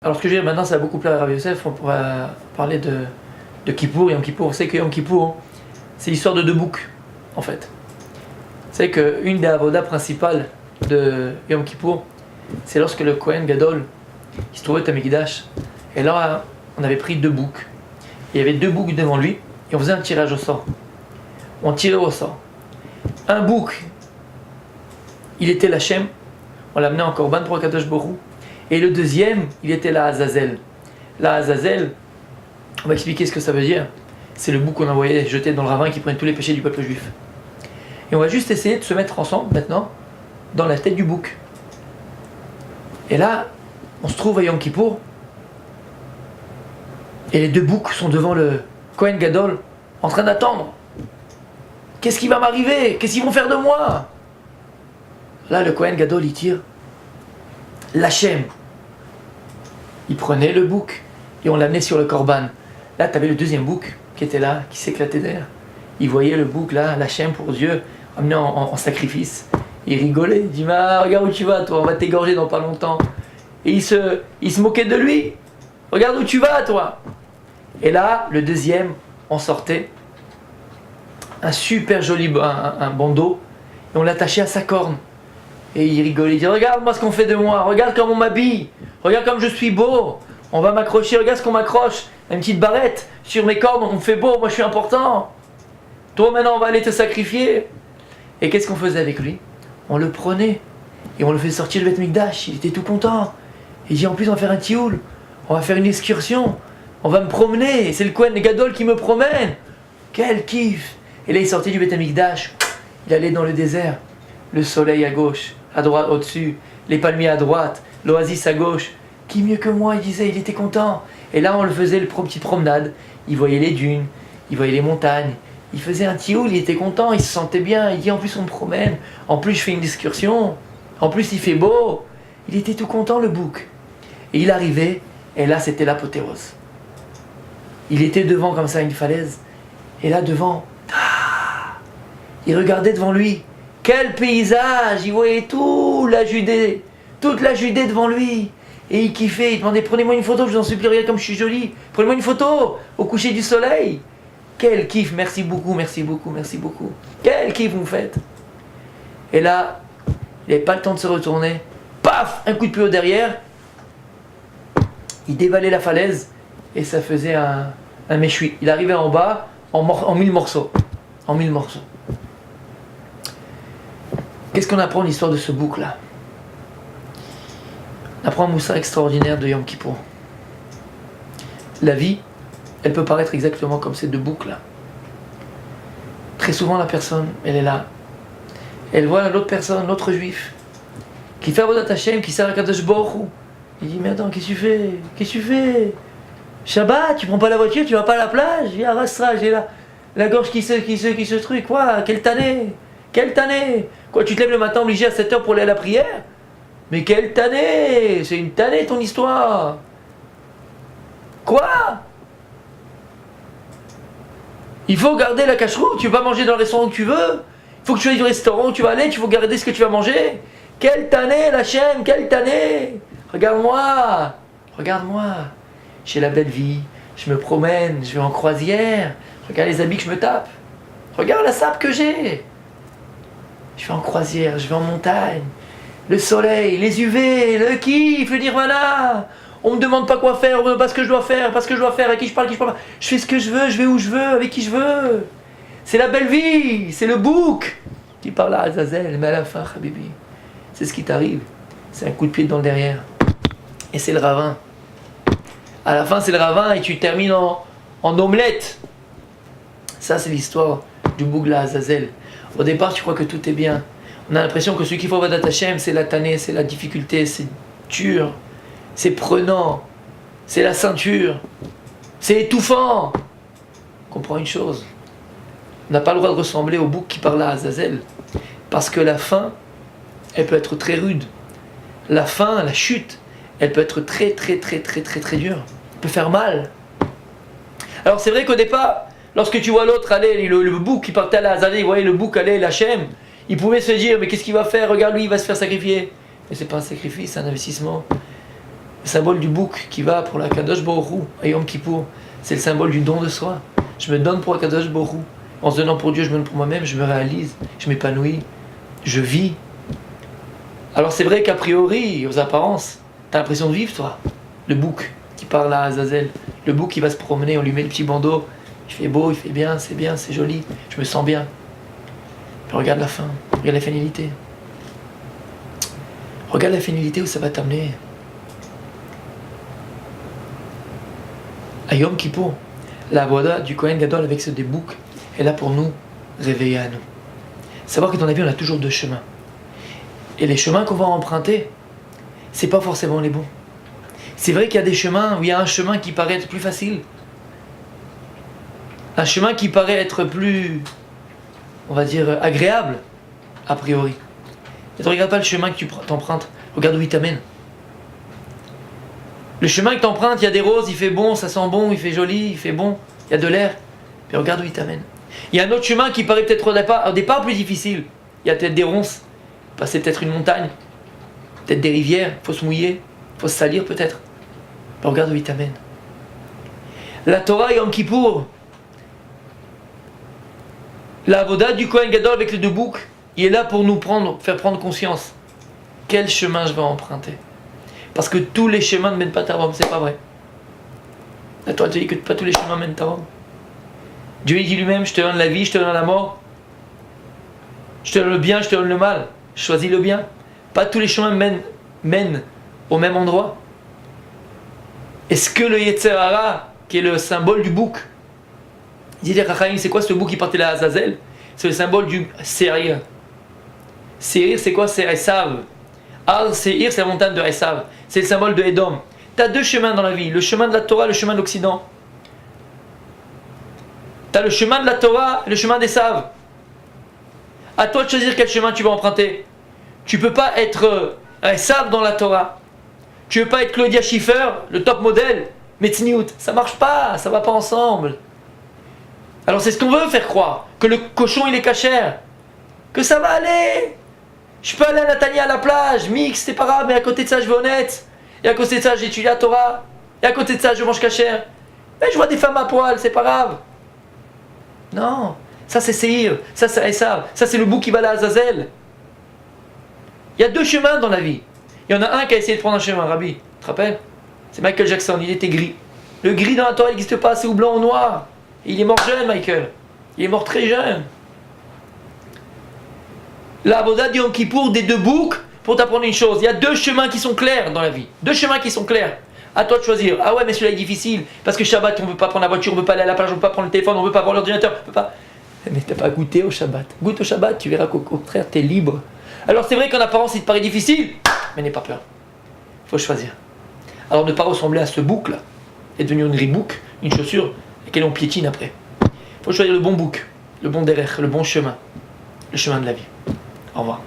Alors ce que je veux dire maintenant, ça va beaucoup plaire à Rav Yosef, on pourra parler de Kippour, Yom Kippour. Vous savez que Yom Kippour, c'est l'histoire de deux boucs, en fait. Vous savez qu'une des avodas principales de Yom Kippour, c'est lorsque le Kohen Gadol, il se trouvait à Mikdash, et là, on avait pris deux boucs. Il y avait deux boucs devant lui, et on faisait un tirage au sort. On tirait au sort. Un bouc, il était l'Hachem, on l'amenait en Korban pour Akadosh Borou. Et le deuxième, il était la Azazel. La Azazel, on va expliquer ce que ça veut dire. C'est le bouc qu'on envoyait jeter dans le ravin qui prenait tous les péchés du peuple juif. Et on va juste essayer de se mettre ensemble maintenant dans la tête du bouc. Et là, on se trouve à Yom Kippour. Et les deux boucs sont devant le Kohen Gadol en train d'attendre. Qu'est-ce qui va m'arriver? Qu'est-ce qu'ils vont faire de moi? Là, le Kohen Gadol, il tire. L'Hachem. Il prenait le bouc et on l'amenait sur le Korban. Là, tu avais le deuxième bouc qui était là, qui s'éclatait derrière. Il voyait le bouc là, l'Hachem pour Dieu, amené en sacrifice. Il rigolait, il dit regarde où tu vas toi, on va t'égorger dans pas longtemps. Et il se moquait de lui. Regarde où tu vas toi. Et là, le deuxième, on sortait un super joli un bandeau et on l'attachait à sa corne. Et il rigolait, il dit regarde-moi ce qu'on fait de moi, regarde comme on m'habille, regarde comme je suis beau, on va m'accrocher, regarde ce qu'on m'accroche, une petite barrette sur mes cornes, on me fait beau, moi je suis important. Toi maintenant on va aller te sacrifier. Et qu'est-ce qu'on faisait avec lui? On le prenait et on le faisait sortir de Beth Mikdash, il était tout content. Il dit en plus on va faire un tioul, on va faire une excursion, on va me promener, c'est le Kohen Gadol qui me promène. Quel kiff! Et là il sortait du Beth Mikdash, il allait dans le désert, le soleil à gauche, à droite au-dessus, les palmiers à droite, l'oasis à gauche. Qui mieux que moi, il disait, il était content. Et là on le faisait le petite promenade, il voyait les dunes, il voyait les montagnes, il faisait un tioul, il était content, il se sentait bien, il dit en plus on me promène, en plus je fais une excursion, en plus il fait beau. Il était tout content le bouc. Et il arrivait, et là c'était l'apothéose. Il était devant comme ça une falaise, et là devant, il regardait devant lui. Quel paysage! Il voyait toute la Judée devant lui. Et il kiffait, il demandait prenez-moi une photo, je vous en supplie, regardez comme je suis jolie. Prenez-moi une photo au coucher du soleil. Quel kiff, merci beaucoup, merci beaucoup, merci beaucoup. Quel kiff vous me faites. Et là, il n'avait pas le temps de se retourner. Paf! Un coup de pied au derrière. Il dévalait la falaise et ça faisait un méchoui. Il arrivait en bas en 1000 morceaux. En 1000 morceaux. Qu'est-ce qu'on apprend de l'histoire de ce bouc là? On apprend un moussard extraordinaire de Yom Kippour. La vie, elle peut paraître exactement comme ces deux boucs là. Très souvent la personne, elle est là. Elle voit l'autre personne, l'autre juif, qui fait Avodat Hashem, qui sert à Kadosh Baruch Hu. Il dit mais attends, qu'est-ce que tu fais? Qu'est-ce que tu fais? Shabbat, tu prends pas la voiture, tu vas pas à la plage? Viens à Rastra, j'ai la gorge qui se truc. Quoi? Quelle tannée! Quelle tannée! Quoi, tu te lèves le matin obligé à 7h pour aller à la prière? Mais quelle tannée! C'est une tannée ton histoire! Quoi? Il faut garder la cache-route, tu veux pas manger dans le restaurant que tu veux? Il faut que tu ailles du restaurant où tu vas aller, tu faut garder ce que tu vas manger? Quelle tannée la chaîne, quelle tannée! Regarde-moi! Regarde-moi! J'ai la belle vie, je me promène, je vais en croisière, regarde les habits que je me tape, regarde la sape que j'ai! Je vais en croisière, je vais en montagne, le soleil, les UV, le kiff, le nirvana. On me demande pas quoi faire, on me demande pas ce que je dois faire, pas ce que je dois faire, à qui je parle, pas. Je fais ce que je veux, je vais où je veux, avec qui je veux. C'est la belle vie, c'est le bouc qui parle à Azazel, mais à la fin, Habibi, c'est ce qui t'arrive. C'est un coup de pied dans le derrière. Et c'est le ravin. À la fin, c'est le ravin et tu termines en omelette. Ça, c'est l'histoire du bouc de la Azazel. Au départ, tu crois que tout est bien. On a l'impression que celui qui fait Avodat Hashem, c'est la tannée, c'est la difficulté, c'est dur, c'est prenant, c'est la ceinture, c'est étouffant. Comprends une chose, on n'a pas le droit de ressembler au bouc qui parle à Azazel, parce que la fin, elle peut être très rude. La fin, la chute, elle peut être très dure. Elle peut faire mal. Alors c'est vrai qu'au départ, lorsque tu vois l'autre aller, le bouc qui partait à la Azazel, il voyait le bouc aller, l'Hachem, il pouvait se dire, mais qu'est-ce qu'il va faire? Regarde, lui, il va se faire sacrifier. Mais c'est pas un sacrifice, c'est un investissement. Le symbole du bouc qui va pour la Kadosh Baruch Hu, à Yom Kippour, c'est le symbole du don de soi. Je me donne pour la Kadosh Baruch Hu. En se donnant pour Dieu, je me donne pour moi-même, je me réalise, je m'épanouis, je vis. Alors c'est vrai qu'a priori, aux apparences, t'as l'impression de vivre, toi. Le bouc qui parle à Azazel, le bouc qui va se promener, on lui met le petit bandeau, il fait beau, il fait bien, c'est joli, je me sens bien. Puis regarde la fin, regarde la finalité. Regarde la finalité où ça va t'amener. À Yom Kippour, la voda du Kohen Gadol avec ce des boucs est là pour nous réveiller à nous. Savoir que dans la vie on a toujours deux chemins. Et les chemins qu'on va emprunter, c'est pas forcément les bons. C'est vrai qu'il y a des chemins où il y a un chemin qui paraît être plus facile. Un chemin qui paraît être plus, on va dire, agréable, a priori. Mais ne regarde pas le chemin que tu t'empruntes, regarde où il t'amène. Le chemin que tu empruntes, il y a des roses, il fait bon, ça sent bon, il fait joli, il fait bon, il y a de l'air. Mais regarde où il t'amène. Il y a un autre chemin qui paraît peut-être au départ plus difficile. Il y a peut-être des ronces, passer peut-être une montagne, peut-être des rivières, il faut se mouiller, il faut se salir peut-être. Mais regarde où il t'amène. La Torah Yom Kippour, la avoda du Kohen Gadol avec les deux boucs, il est là pour nous faire prendre conscience. Quel chemin je vais emprunter? Parce que tous les chemins ne mènent pas à Rome, c'est pas vrai. La Torah te dit que pas tous les chemins mènent à Rome. Dieu il dit lui-même, je te donne la vie, je te donne la mort. Je te donne le bien, je te donne le mal. Choisis le bien. Pas tous les chemins mènent au même endroit. Est-ce que le Yetzer Hara, qui est le symbole du bouc, il dit c'est quoi ce bouc qui partait là à Azazel? C'est le symbole du Seir. Seir, c'est quoi? C'est Esav. Ar Seir, c'est la montagne de Esav. C'est le symbole de Edom. Tu as deux chemins dans la vie, le chemin de la Torah, le chemin de l'Occident. Tu as le chemin de la Torah et le chemin d'Esav. À toi de choisir quel chemin tu vas emprunter. Tu ne peux pas être Esav dans la Torah. Tu ne veux pas être Claudia Schiffer, le top modèle, mais Tzniut. Ça ne marche pas, ça ne va pas ensemble. Alors c'est ce qu'on veut faire croire, que le cochon il est cachère, que ça va aller. Je peux aller à Natania à la plage, mix, c'est pas grave, mais à côté de ça je vais honnête. Et à côté de ça j'étudie la Torah. Et à côté de ça je mange cachère. Mais je vois des femmes à poil, c'est pas grave. Non, ça c'est Seir, ça c'est Esav, ça c'est le bouc qui va à Azazel. Il y a deux chemins dans la vie. Il y en a un qui a essayé de prendre un chemin, Rabbi, tu te rappelles? C'est Michael Jackson, il était gris. Le gris dans la Torah n'existe pas, c'est ou blanc ou noir. Il est mort jeune, Michael. Il est mort très jeune. La avoda du Yom Kippour des deux boucs, pour t'apprendre une chose. Il y a deux chemins qui sont clairs dans la vie. Deux chemins qui sont clairs. À toi de choisir. Ah ouais, mais celui-là est difficile. Parce que Shabbat, on ne peut pas prendre la voiture, on ne peut pas aller à la plage, on ne peut pas prendre le téléphone, on ne peut pas avoir l'ordinateur. On peut pas... Mais tu n'as pas goûté au Shabbat. Goûte au Shabbat, tu verras qu'au contraire, tu es libre. Alors c'est vrai qu'en apparence, il te paraît difficile. Mais n'aie pas peur. Il faut choisir. Alors ne pas ressembler à ce bouc-là. Et devenir une ribouk, une chaussure, et on piétine après. Il faut choisir le bon bouc, le bon derrière, le bon chemin, le chemin de la vie. Au revoir.